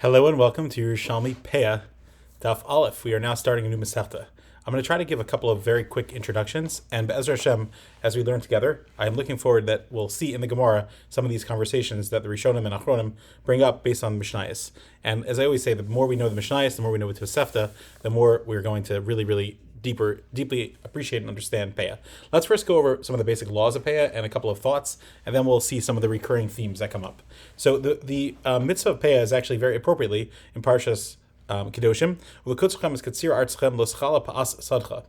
Hello and welcome to Yerushalmi Peah, Daf Aleph. We are now starting a new Masechta. I'm going to try to give a couple of very quick introductions, and Be'ezer Hashem, as we learn together, I'm looking forward that we'll see in the Gemara some of these conversations that the Rishonim and Achronim bring up based on the Mishnayos. And as I always say, the more we know the Mishnayos, the more we know with Tosefta, the more we're going to really deeply appreciate and understand Peah. Let's first go over some of the basic laws of Peah and a couple of thoughts, and then we'll see some of the recurring themes that come up. So the mitzvah of Peah is actually very appropriately in Parshas Kedoshim. V'kutzchem is katsir artzchem loschala pa'as sadcha.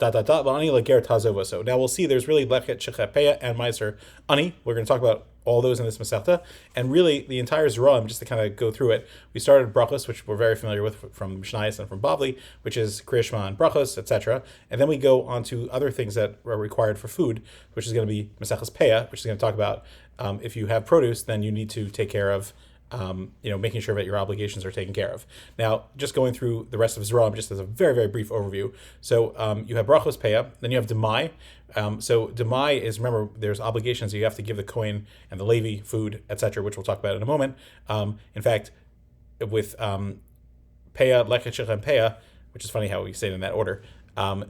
So now we'll see there's really lechet, shecha, peah, and meiser ani. We're going to talk about all those in this Masechta, and really the entire Zeram, just to kind of go through it. We started Berachos, which we're very familiar with from Mishnayos and from Bavli, which is Kriya Shema and Berachos, etc. And then we go on to other things that are required for food, which is going to be Maseches Peah, which is going to talk about if you have produce, then you need to take care of making sure that your obligations are taken care of. Now, just going through the rest of Zeram, just as a very brief overview. So you have Berachos Peah, then you have Demai. So Demai is, remember, there's obligations that you have to give the Kohen and the Levi food, etc., which we'll talk about in a moment. In fact, with Peah, Lechet, Shecha, and Peah, which is funny how we say it in that order.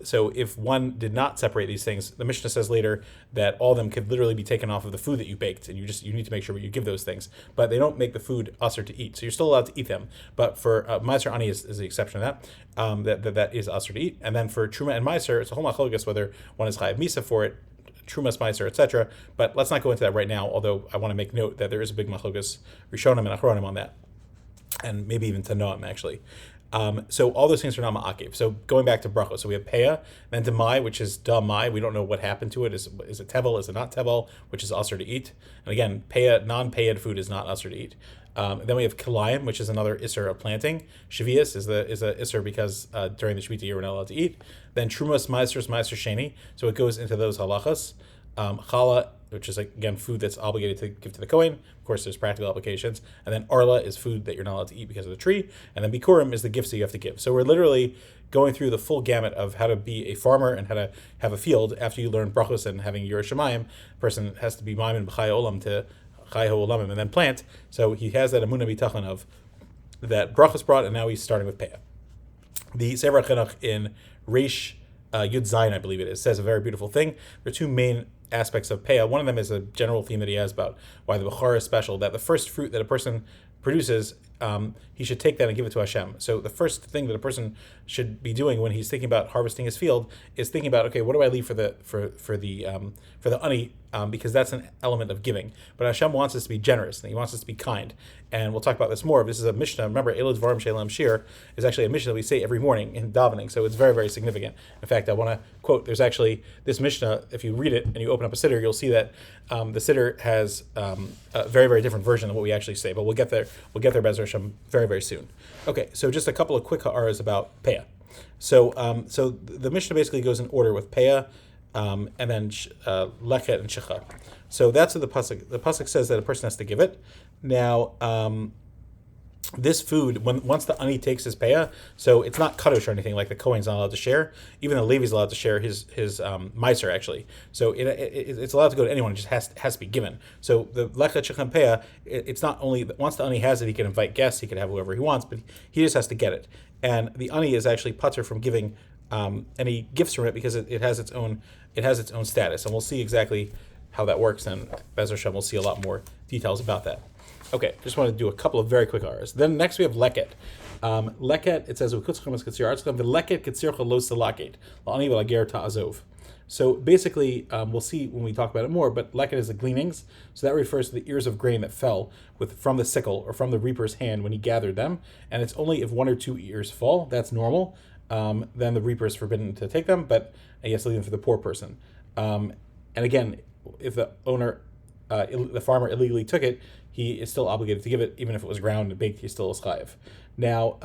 So if one did not separate these things, the Mishnah says later that all of them could literally be taken off of the food that you baked, and you need to make sure that you give those things. But they don't make the food usher to eat, so you're still allowed to eat them. But for Meiser Ani is the exception to that. That is usher to eat. And then for Truma and Meiser, it's a whole machlokas whether one is chayav misa for it, Trumas Meiser, etc. But let's not go into that right now. Although I want to make note that there is a big machlokas Rishonim and Achronim on that, and maybe even Tanoim actually. So all those things are not ma'akev. So going back to Berachos, so we have Peah, then Demai, which is Damai. We don't know what happened to it. Is it Tevel? Is it not Tevel? Which is usher to eat. And again, Peah, non-Peah food is not usher to eat. Then we have Kilayim, which is another Isser of planting. Shavias is a Isser because during the Shemitah year we're not allowed to eat. Then Trumas, Meiser Sheni. So it goes into those halachas. Challah, which is again food that's obligated to give to the Kohen. Of course, there's practical applications. And then Arla is food that you're not allowed to eat because of the tree. And then Bikurim is the gifts that you have to give. So we're literally going through the full gamut of how to be a farmer and how to have a field. After you learn Berachos and having Yerushalmi, a person has to be Maimin B'chai Olam to Chai Ha'olamim and then plant. So he has that Amunah B'tachon of that Berachos brought, and now he's starting with Peah. The Sefer Chinuch in Reish Yud Zayin, I believe it is, says a very beautiful thing. There are two main aspects of Peah. One of them is a general theme that he has about why the Bechara is special, that the first fruit that a person produces, he should take that and give it to Hashem. So the first thing that a person should be doing when he's thinking about harvesting his field is thinking about, okay, what do I leave for the ani, because that's an element of giving. But Hashem wants us to be generous, and He wants us to be kind. And we'll talk about this more. This is a Mishnah. Remember, Elad Dvarim Shalem Shir is actually a Mishnah that we say every morning in davening, so it's very significant. In fact, I want to quote, there's actually this Mishnah, if you read it and you open up a siddur, you'll see that the siddur has a very different version of what we actually say, but we'll get there Be'ezer Hashem very soon. Okay, so just a couple of quick ha'aras about Peah. So the Mishnah basically goes in order with Peah, and then Lechet and Shecha. So that's what the pasuk says that a person has to give it. Now, this food, once the ani takes his Peah, so it's not kadosh or anything like the Kohen's not allowed to share. Even the Levi's allowed to share his meiser actually. So it's allowed to go to anyone. It just has to be given. So the lechet shechem Peah, it's not only once the ani has it, he can invite guests, he can have whoever he wants, but he just has to get it. And the ani is actually patur from giving any gifts from it because it has its own status, and we'll see exactly how that works. And Be'ezer Hashem, we'll see a lot more details about that. Okay, just want to do a couple of very quick R's. Then next we have leket. Leket, it says, so basically, we'll see when we talk about it more, but leket is the gleanings. So that refers to the ears of grain that fell from the sickle or from the reaper's hand when he gathered them. And it's only if one or two ears fall, that's normal. Then the reaper is forbidden to take them, but he has to leave them for the poor person. And again, if the owner, the farmer illegally took it, he is still obligated to give it, even if it was ground and baked, he still is chayiv. Now,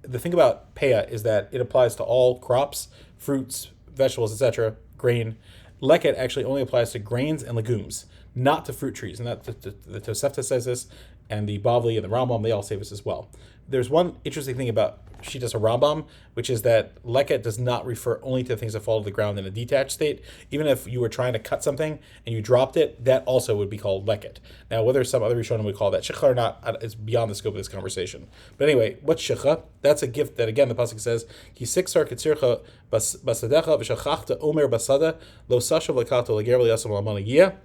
the thing about Peah is that it applies to all crops, fruits, vegetables, etc., grain. Leket actually only applies to grains and legumes, not to fruit trees. And that the Tosefta says this, and the Bavli and the Rambam, they all say this as well. There's one interesting thing about Shitas or Rambam, which is that leket does not refer only to things that fall to the ground in a detached state. Even if you were trying to cut something and you dropped it, that also would be called leket. Now, whether some other Rishonim would call that shikha or not, is beyond the scope of this conversation. But anyway, what's shikha? That's a gift that, again, the pasuk says, "Ki siksar ketzircha basadecha v'shachachta omer basada lo sashav lekato leger v'yasam l'managiyah."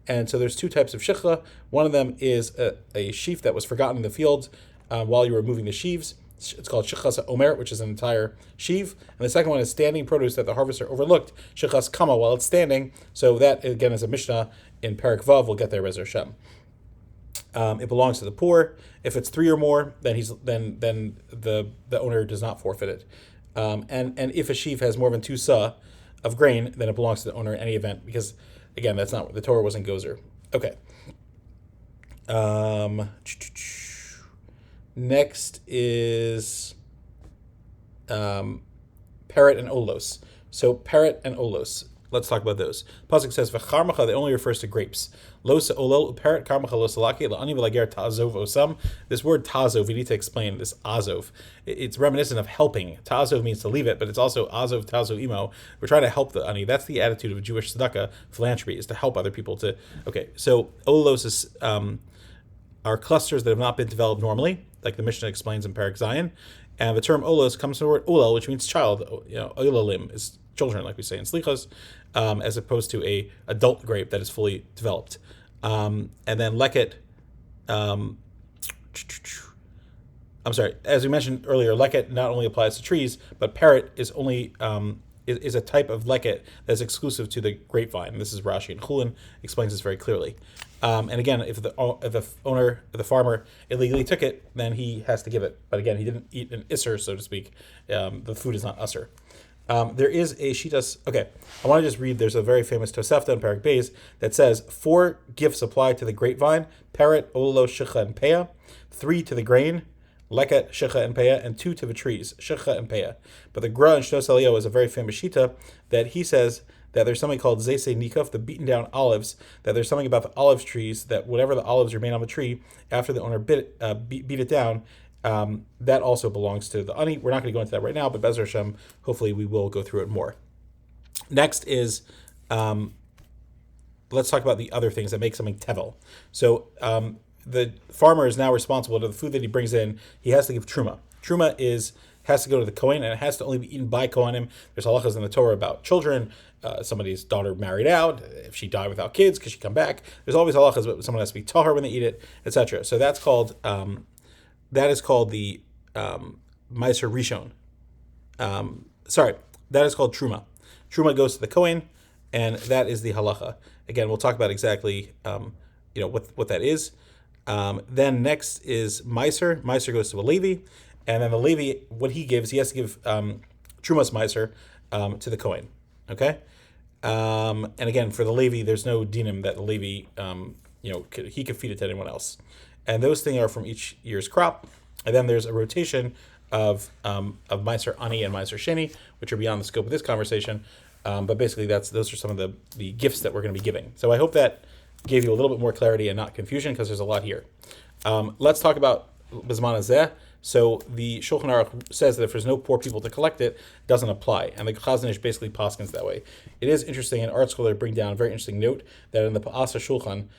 And so there's two types of shikha. One of them is a sheaf that was forgotten in the field while you were moving the sheaves. It's called shechas omer, which is an entire sheaf. And the second one is standing produce that the harvester overlooked, shechas kama, while it's standing. So that, again, is a Mishnah in Perek Vav. We'll get there, Be'ez Hashem. It belongs to the poor. If it's 3 or more, then the owner does not forfeit it. And if a sheaf has more than 2 sa of grain, then it belongs to the owner in any event, because, again, that's not, the Torah wasn't gozer. Okay. Next is parrot and olos. So parrot and olos. Let's talk about those. Pasuk says v'charmacha, that only refers to grapes. Los olol parrot karmacha los laki la'ani v'lager ta'azov osam. This word ta'azov, we need to explain this azov. It's reminiscent of helping. Ta'azov means to leave it, but it's also azov ta'azov imo. We're trying to help the ani. That's the attitude of Jewish tzedakah, philanthropy, is to help other people. Okay, so olos is are clusters that have not been developed normally, like the Mishnah explains in Perek Zion. And the term olos comes from the word olel, which means child. Olalim is children, like we say in Slichos, as opposed to a adult grape that is fully developed. And then leket, I'm sorry, as we mentioned earlier, leket not only applies to trees, but parrot is only is a type of leket that's exclusive to the grapevine. This is Rashi, and Chulin explains this very clearly. And again, if the owner, the farmer, illegally took it, then he has to give it. But again, he didn't eat an isser, so to speak. The food is not usser. There is a shitas. Okay, I want to just read. There's a very famous Tosefta in Perek Beis that says 4 gifts apply to the grapevine: parrot, olo, shicha, and peah. 3 to the grain, leket, shicha, and peah, and 2 to the trees, shicha, and peah. But the Gra in Shnos Elio is a very famous shita that he says that there's something called zese nikaf, the beaten down olives, that there's something about the olive trees, that whatever the olives remain on the tree after the owner beat it down, that also belongs to the ani. We're not going to go into that right now, but Be'ez Hashem, hopefully we will go through it more. Next is, let's talk about the other things that make something tevel. So the farmer is now responsible to the food that he brings in. He has to give truma. Truma has to go to the Kohen, and it has to only be eaten by Kohanim. There's halachas in the Torah about children. Somebody's daughter married out, if she died without kids, could she come back? There's always halachas, but someone has to be tahar when they eat it, etc. So that's called that is called the Meiser Rishon. That is called Truma. Truma goes to the Kohen, and that is the halacha. Again, we'll talk about exactly what that is. Then next is Meiser. Meiser goes to a Levi, and then the Levi, what he gives, he has to give Trumas Meiser to the Kohen. Okay? And again, for the Levi, there's no dinim that the Levi, he could feed it to anyone else. And those things are from each year's crop. And then there's a rotation of Meiser Ani and Meiser Sheni, which are beyond the scope of this conversation. But basically, those are some of the gifts that we're going to be giving. So I hope that gave you a little bit more clarity and not confusion, because there's a lot here. Let's talk about Bizman Hazeh. So the Shulchan Aruch says that if there's no poor people to collect it, it doesn't apply. And the Chazon Ish basically paskins that way. It is interesting, in Art School they bring down a very interesting note that in the Pa'asa Shulchan,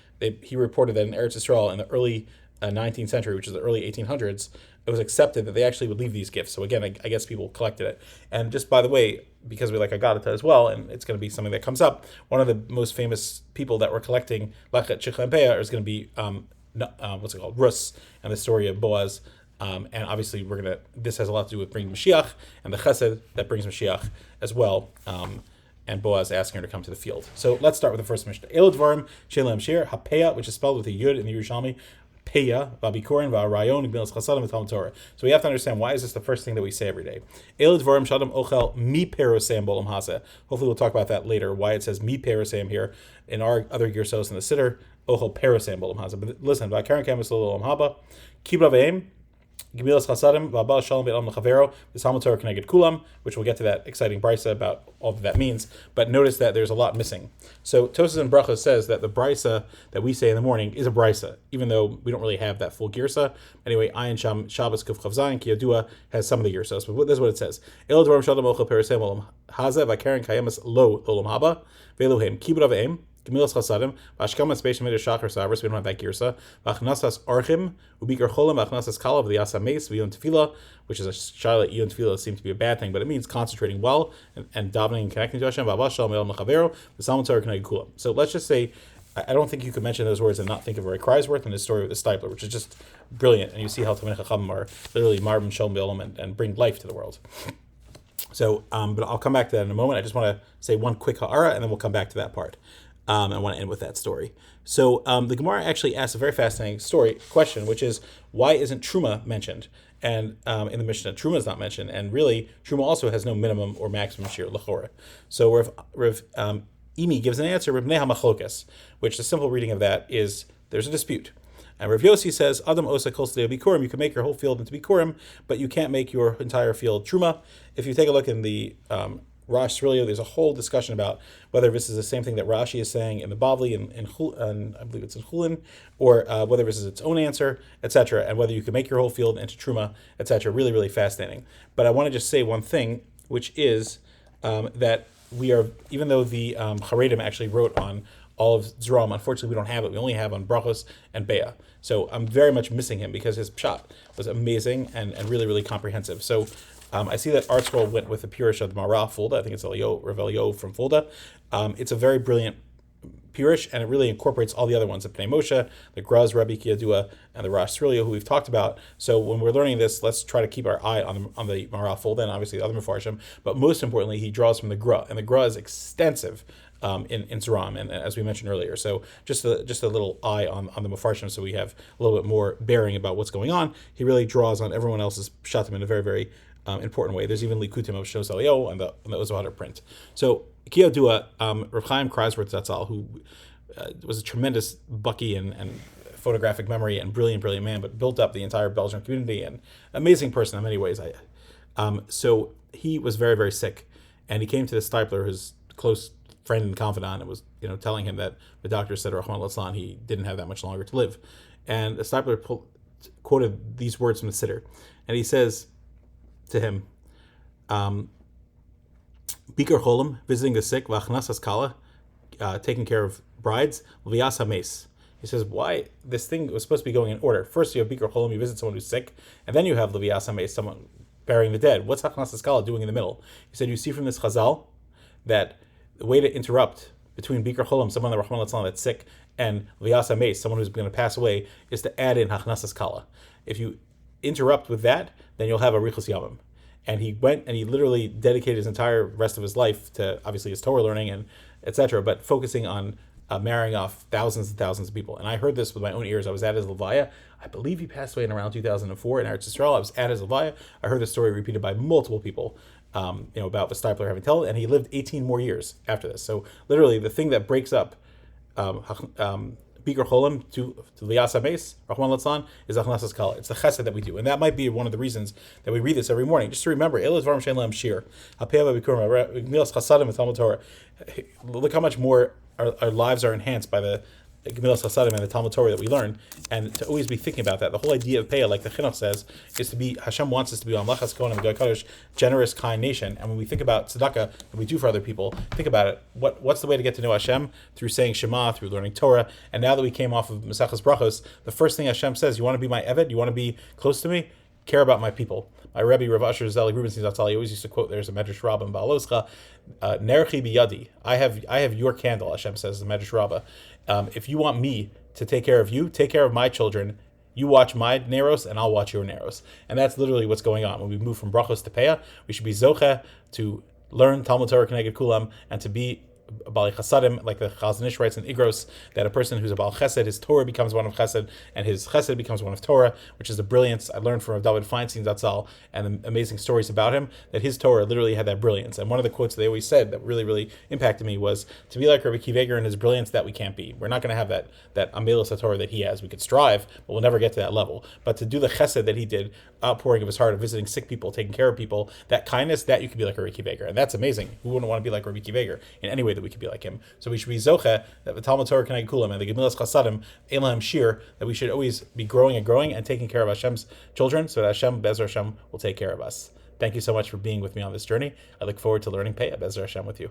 he reported that in Eretz Yisrael in the early 19th century, which is the early 1800s, it was accepted that they actually would leave these gifts. So again, I guess people collected it. And just by the way, because we like Agadah as well, and it's going to be something that comes up, one of the most famous people that were collecting Lachet, Shicha, and Peah is going to be, Rus, and the story of Boaz. And obviously, this has a lot to do with bringing Mashiach, and the Chesed that brings Mashiach as well, and Boaz asking her to come to the field. So let's start with the first Mishnah. Elo Dvarim, Shelem Shir, HaPeah, which is spelled with a Yud in the Yerushalmi, Peah, Vabikorin, Va'arayon, Gmilas Chasadim, V'Talmud Torah. So we have to understand, why is this the first thing that we say every day? Elo Dvarim, Shadam Ochel, Mi Perosam Bolam Hazeh. Hopefully we'll talk about that later, why it says Mi Perosam here. In our other Gersos in the Siddur, Ochel Perosam Bolam Hazeh. But listen, Va'karen Kamis Olam Haba, Kibrav Aim, Gemilas Chasadim, V'abal Shalom Be'elam L'Chavero, V'Talmud Torah K'neged Kulam, which we'll get to that exciting brisa about all that means. But notice that there's a lot missing. So Tosas and Berachos says that the brisa that we say in the morning is a brisa, even though we don't really have that full girsa. Anyway, Ayin Sham Shabbos Kuf Chav Zayin Ki Yadua has some of the girsas, but this is what it says: El Dvarim Shadam Ochel Perisem Olam Haza V'Karen Kayemas Lo Olam Haba Ve'Elohim Kibud Aveim. Gemilas Chasadim, Vashkama Spation Meder Shachar Savers, we don't have that girsa, Vachnasas Archim, Ubikar Cholam, Vachnasas Kalav, the Yasa Mace, Vion Tefillah, which is a Charlotte Yon Tefillah seems to be a bad thing, but it means concentrating well and davening and connecting to Hashem, Vavashal Me'el Mechavero, V'Salmon Torah K'neged Kulam. So let's just say, I don't think you could mention those words and not think of Roy Kreisworth and his story with the Stipler, which is just brilliant, and you see how Talmidei Chachamim are literally Marbim Shalom Be'olam and bring life to the world. So, but I'll come back to that in a moment. I just want to say one quick ha'ara, and then we'll come back to that part. I want to end with that story. So the Gemara actually asks a very fascinating question, which is, why isn't Truma mentioned? And in the Mishnah, Truma is not mentioned, and really, Truma also has no minimum or maximum shir l'chora. So Rav Imi gives an answer, Rav Neha Machlokas, which the simple reading of that is, there's a dispute. And Rav Yossi says, Adam osa kol sdei bikurim, you can make your whole field into bikurim, but you can't make your entire field Truma. If you take a look in the Rash Srilio, there's a whole discussion about whether this is the same thing that Rashi is saying in the Bavli and I believe it's in Chulin, or whether this is its own answer, etc., and whether you can make your whole field into Truma, etc. Really, really fascinating. But I want to just say one thing, which is that we are, even though the Haredim actually wrote on all of Zeram, unfortunately we don't have it. We only have on Berachos and Peah. So I'm very much missing him because his pshat was amazing and really, really comprehensive. So I see that ArtScroll went with the Purish of the Marah Fulda. I think it's Rav Elio from Fulda. It's a very brilliant Purish, and it really incorporates all the other ones, the Pnei Moshe, the Graz, Rabbi Kiyadua, and the Rash Srilio, who we've talked about. So when we're learning this, let's try to keep our eye on the Marah Fulda and obviously the other Mefarshim. But most importantly, he draws from the Gra, and the Gra is extensive in Zeram, and as we mentioned earlier. So just a little eye on the Mefarshim, so we have a little bit more bearing about what's going on. He really draws on everyone else's shatim in a very, very important way. There's even Likutim of Shos Elio and the Ozohar print. So Kiyodua, Rav Chaim Kreisworth Zatzal, who was a tremendous Bucky and photographic memory and brilliant man, but built up the entire Belgian community and amazing person in many ways. So he was very, very sick, and he came to the Stipler, his close friend and confidant, and was telling him that the doctor said, Rahman al he didn't have that much longer to live. And the Stipler quoted these words from the Siddur, and he says to him, Bikar Cholim, visiting the sick, Vachnasas Kala, taking care of brides, V'yas HaMes. He says, why this thing was supposed to be going in order. First you have Bikar Cholim, you visit someone who's sick, and then you have V'yas HaMes, someone burying the dead. What's Vachnasas Kala doing in the middle? He said, you see from this Chazal that the way to interrupt between Bikar Cholim, someone that Rahman al that's sick, and V'yas HaMes, someone who's going to pass away, is to add in Hachnasas Kala. If you interrupt with that, then you'll have a Richus Yamim. And he went and he literally dedicated his entire rest of his life to obviously his Torah learning and etc., but focusing on marrying off thousands and thousands of people. And I heard this with my own ears. I was at his Levaya. I believe he passed away in around 2004 in Eretz Yisrael. I was at his Levaya. I heard this story repeated by multiple people, about the Stipler having told it, and he lived 18 more years after this. So literally, the thing that breaks up Bikar Cholim to V'yas HaMes, Rahman Latzlan, is Achnasas Kala. It's the chesed that we do. And that might be one of the reasons that we read this every morning. Just to remember, Eil Dvarim She'en Lahem Shir, HaPeah V'Bikurim, Gemilas Chasadim and Talmud Torah. Look how much more our lives are enhanced by the Gemilas Chasadim and the Talmud Torah that we learn, and to always be thinking about that. The whole idea of Peah, like the Chinuch says, is to be, Hashem wants us to be Amlachas Kohen and Goy Kodesh, generous, kind nation. And when we think about tzedakah that we do for other people, think about it. What's the way to get to know Hashem? Through saying Shema, through learning Torah. And now that we came off of Maseches Berachos, the first thing Hashem says, you want to be my Eved? You want to be close to me? Care about my people. My Rebbe, Rav Asher Zelig Rubenstein Zatzal, he always used to quote, there's a Medrash Rabbah in Baaloscha, Nerchi biyadi, I have your candle, Hashem says, the Medrash Rabbah. If you want me to take care of you, take care of my children, you watch my Neros and I'll watch your Neros. And that's literally what's going on. When we move from Berachos to Peah, we should be Zocheh to learn Talmud Torah K'neged Kulam and to be Bali Chasadim, like the Chazon Ish writes in Igros, that a person who's a Baal Chesed, his Torah becomes one of Chesed, and his Chesed becomes one of Torah, which is the brilliance I learned from David Feinstein Zatzal and the amazing stories about him, that his Torah literally had that brilliance. And one of the quotes they always said that really, really impacted me was, to be like Rabbi Akiva Eiger in his brilliance, that we can't be. We're not going to have that Amelos HaTorah that he has. We could strive, but we'll never get to that level. But to do the Chesed that he did, outpouring of his heart, of visiting sick people, taking care of people, that kindness, that you could be like Rabbi Akiva Eiger. And that's amazing. Who wouldn't want to be like Rabbi Akiva Eiger in any way that we could be like him? So we should be Zoche, that the Talmud Torah Keneged Kulam and the Gemilas Chasadim, Elam Shir, that we should always be growing and taking care of Hashem's children, so that Hashem, Be'ezer Hashem, will take care of us. Thank you so much for being with me on this journey. I look forward to learning Peah, Be'ezer Hashem, with you.